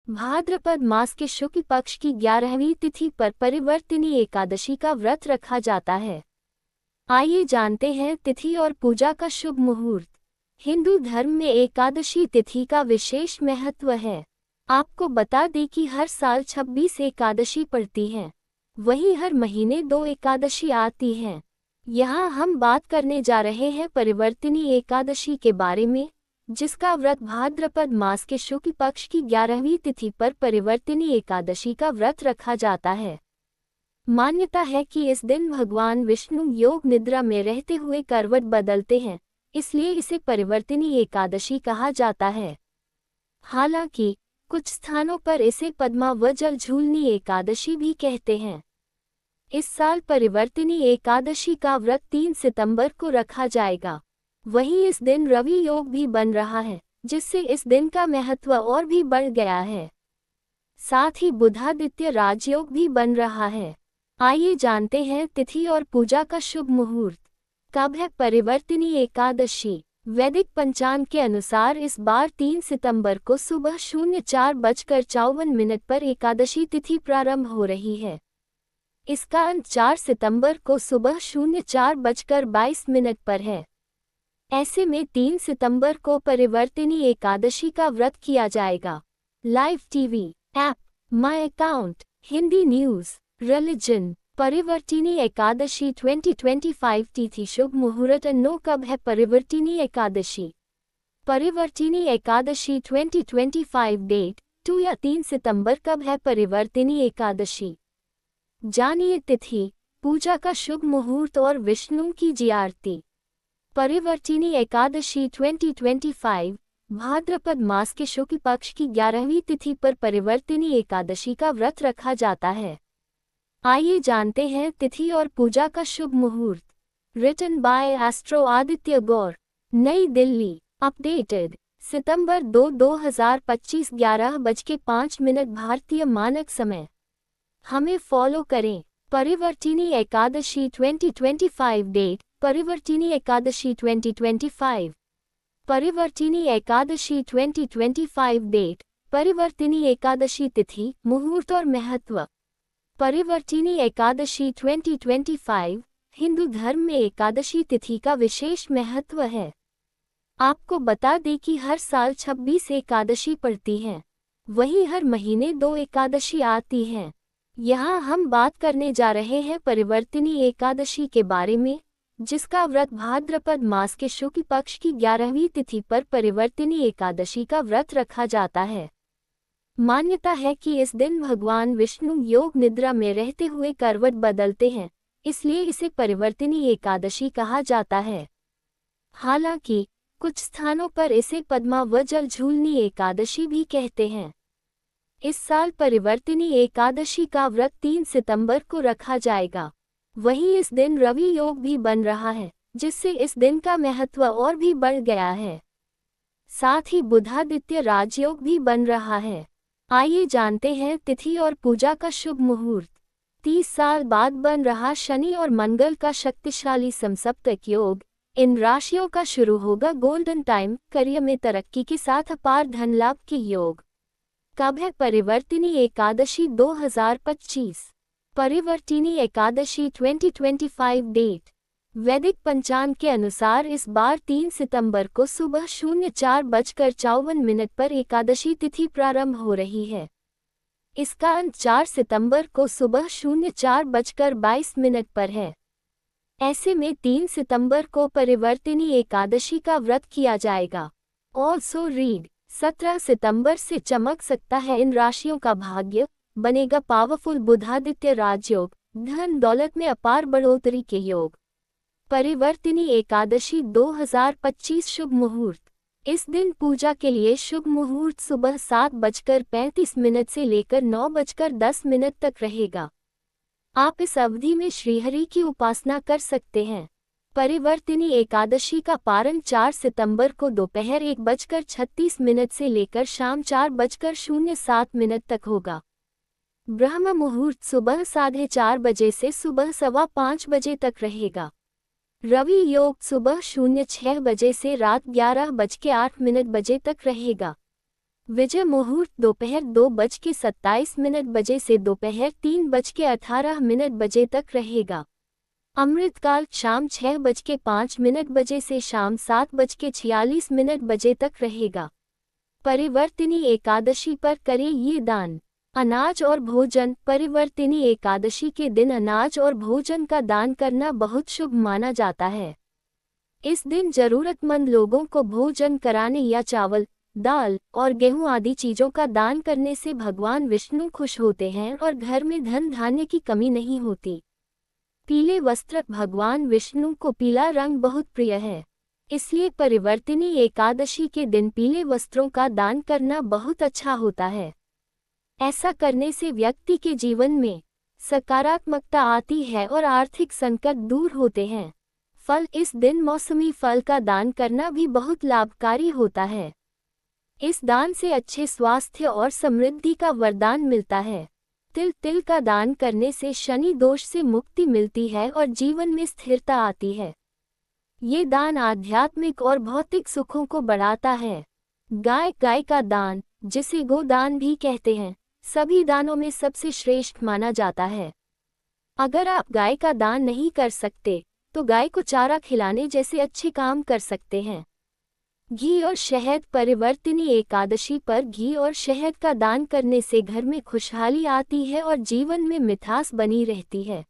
भाद्रपद मास के शुक्ल पक्ष की 11वीं तिथि पर परिवर्तिनी एकादशी का व्रत रखा जाता है। आइए जानते हैं तिथि और पूजा का शुभ मुहूर्त। हिंदू धर्म में एकादशी तिथि का विशेष महत्व है। आपको बता दें कि हर साल 26 एकादशी पड़ती हैं। वहीं हर महीने 2 एकादशी आती हैं। यहाँ हम बात करने जा रहे हैं परिवर्तिनी एकादशी के बारे में, जिसका व्रत भाद्रपद मास के शुक्ल पक्ष की 11वीं तिथि पर परिवर्तिनी एकादशी का व्रत रखा जाता है। मान्यता है कि इस दिन भगवान विष्णु योग निद्रा में रहते हुए करवट बदलते हैं, इसलिए इसे परिवर्तिनी एकादशी कहा जाता है। हालांकि कुछ स्थानों पर इसे पद्मा व जल झूलनी एकादशी भी कहते हैं। इस साल परिवर्तिनी एकादशी का व्रत 3 सितंबर को रखा जाएगा। वहीं इस दिन रवि योग भी बन रहा है, जिससे इस दिन का महत्व और भी बढ़ गया है। साथ ही बुधादित्य राजयोग भी बन रहा है। आइए जानते हैं तिथि और पूजा का शुभ मुहूर्त। कब है परिवर्तिनी एकादशी? वैदिक पंचांग के अनुसार इस बार 3 सितंबर को सुबह 04:54 पर एकादशी तिथि प्रारंभ हो रही है। इसका अंत 4 सितंबर को सुबह 04:22 पर है। ऐसे में 3 सितंबर को परिवर्तिनी एकादशी का व्रत किया जाएगा। Live TV app, my account, Hindi news, religion. परिवर्तिनी एकादशी 2025 तिथि शुभ मुहूर्त नो। कब है परिवर्तिनी एकादशी? परिवर्तिनी एकादशी 2025 डेट 2 या 3 सितंबर। कब है परिवर्तिनी एकादशी? जानिए तिथि, पूजा का शुभ मुहूर्त और विष्णु की जी आरती। परिवर्तिनी एकादशी 2025 भाद्रपद मास के शुक्ल पक्ष की 11वीं तिथि पर परिवर्तिनी एकादशी का व्रत रखा जाता है। आइए जानते हैं तिथि और पूजा का शुभ मुहूर्त। रिटन बाय एस्ट्रो आदित्य गौर, नई दिल्ली। अपडेटेड सितंबर 2, 2025 11:05 भारतीय मानक समय। हमें फॉलो करें। परिवर्तिनी एकादशी 2025 डेट परिवर्तिनी एकादशी 2025। परिवर्तिनी एकादशी 2025 डेट परिवर्तिनी एकादशी तिथि, मुहूर्त और महत्व। परिवर्तिनी एकादशी 2025 हिंदू धर्म में एकादशी तिथि का विशेष महत्व है। आपको बता दें कि हर साल 26 एकादशी पड़ती हैं। वहीं हर महीने 2 एकादशी आती हैं। यहाँ हम बात करने जा रहे हैं परिवर्तिनी एकादशी के बारे में, जिसका व्रत भाद्रपद मास के शुक्ल पक्ष की 11वीं तिथि पर परिवर्तिनी एकादशी का व्रत रखा जाता है। मान्यता है कि इस दिन भगवान विष्णु योग निद्रा में रहते हुए करवट बदलते हैं, इसलिए इसे परिवर्तिनी एकादशी कहा जाता है। हालांकि कुछ स्थानों पर इसे पद्मा व जल झूलनी एकादशी भी कहते हैं। इस साल परिवर्तिनी एकादशी का व्रत 3 सितंबर को रखा जाएगा। वहीं इस दिन रवि योग भी बन रहा है, जिससे इस दिन का महत्व और भी बढ़ गया है। साथ ही बुधादित्य राजयोग भी बन रहा है। आइए जानते हैं तिथि और पूजा का शुभ मुहूर्त। 30 साल बाद बन रहा शनि और मंगल का शक्तिशाली समसप्तक योग। इन राशियों का शुरू होगा गोल्डन टाइम। करियर में तरक्की के साथ अपार धन लाभ के योग। कब है परिवर्तिनी एकादशी 2025? परिवर्तिनी एकादशी 2025 डेट वैदिक पंचांग के अनुसार इस बार 3 सितंबर को सुबह 04:54 पर एकादशी तिथि प्रारंभ हो रही है। इसका अंत 4 सितंबर को सुबह 04:22 पर है। ऐसे में 3 सितंबर को परिवर्तिनी एकादशी का व्रत किया जाएगा। ऑल्सो रीड 17 सितंबर से चमक सकता है इन राशियों का भाग्य। बनेगा पावरफुल बुधादित्य राजयोग, धन दौलत में अपार बढ़ोतरी के योग। परिवर्तिनी एकादशी 2025 शुभ मुहूर्त। इस दिन पूजा के लिए शुभ मुहूर्त सुबह 7:35 से लेकर 9:10 तक रहेगा। आप इस अवधि में श्रीहरि की उपासना कर सकते हैं। परिवर्तिनी एकादशी का पारण 4 सितंबर को दोपहर 1:36 से लेकर शाम 4:07 तक होगा। ब्रह्म मुहूर्त सुबह 4:30 बजे से सुबह 5:15 बजे तक रहेगा। रवि योग सुबह 06 बजे से रात 11:08 बजे तक रहेगा। विजय मुहूर्त दोपहर 2:27 बजे से दोपहर 3:18 बजे तक रहेगा। अमृतकाल शाम 6:05 बजे से शाम 7:46 बजे तक रहेगा। परिवर्तिनी एकादशी पर करें ये दान। अनाज और भोजन। परिवर्तिनी एकादशी के दिन अनाज और भोजन का दान करना बहुत शुभ माना जाता है। इस दिन जरूरतमंद लोगों को भोजन कराने या चावल, दाल और गेहूं आदि चीजों का दान करने से भगवान विष्णु खुश होते हैं और घर में धन धान्य की कमी नहीं होती। पीले वस्त्र। भगवान विष्णु को पीला रंग बहुत प्रिय है, इसलिए परिवर्तिनी एकादशी के दिन पीले वस्त्रों का दान करना बहुत अच्छा होता है। ऐसा करने से व्यक्ति के जीवन में सकारात्मकता आती है और आर्थिक संकट दूर होते हैं। फल। इस दिन मौसमी फल का दान करना भी बहुत लाभकारी होता है। इस दान से अच्छे स्वास्थ्य और समृद्धि का वरदान मिलता है। तिल का दान करने से शनि दोष से मुक्ति मिलती है और जीवन में स्थिरता आती है। ये दान आध्यात्मिक और भौतिक सुखों को बढ़ाता है। गाय का दान, जिसे गोदान भी कहते हैं, सभी दानों में सबसे श्रेष्ठ माना जाता है। अगर आप गाय का दान नहीं कर सकते तो गाय को चारा खिलाने जैसे अच्छे काम कर सकते हैं। घी और शहद। परिवर्तिनी एकादशी पर घी और शहद का दान करने से घर में खुशहाली आती है और जीवन में मिठास बनी रहती है।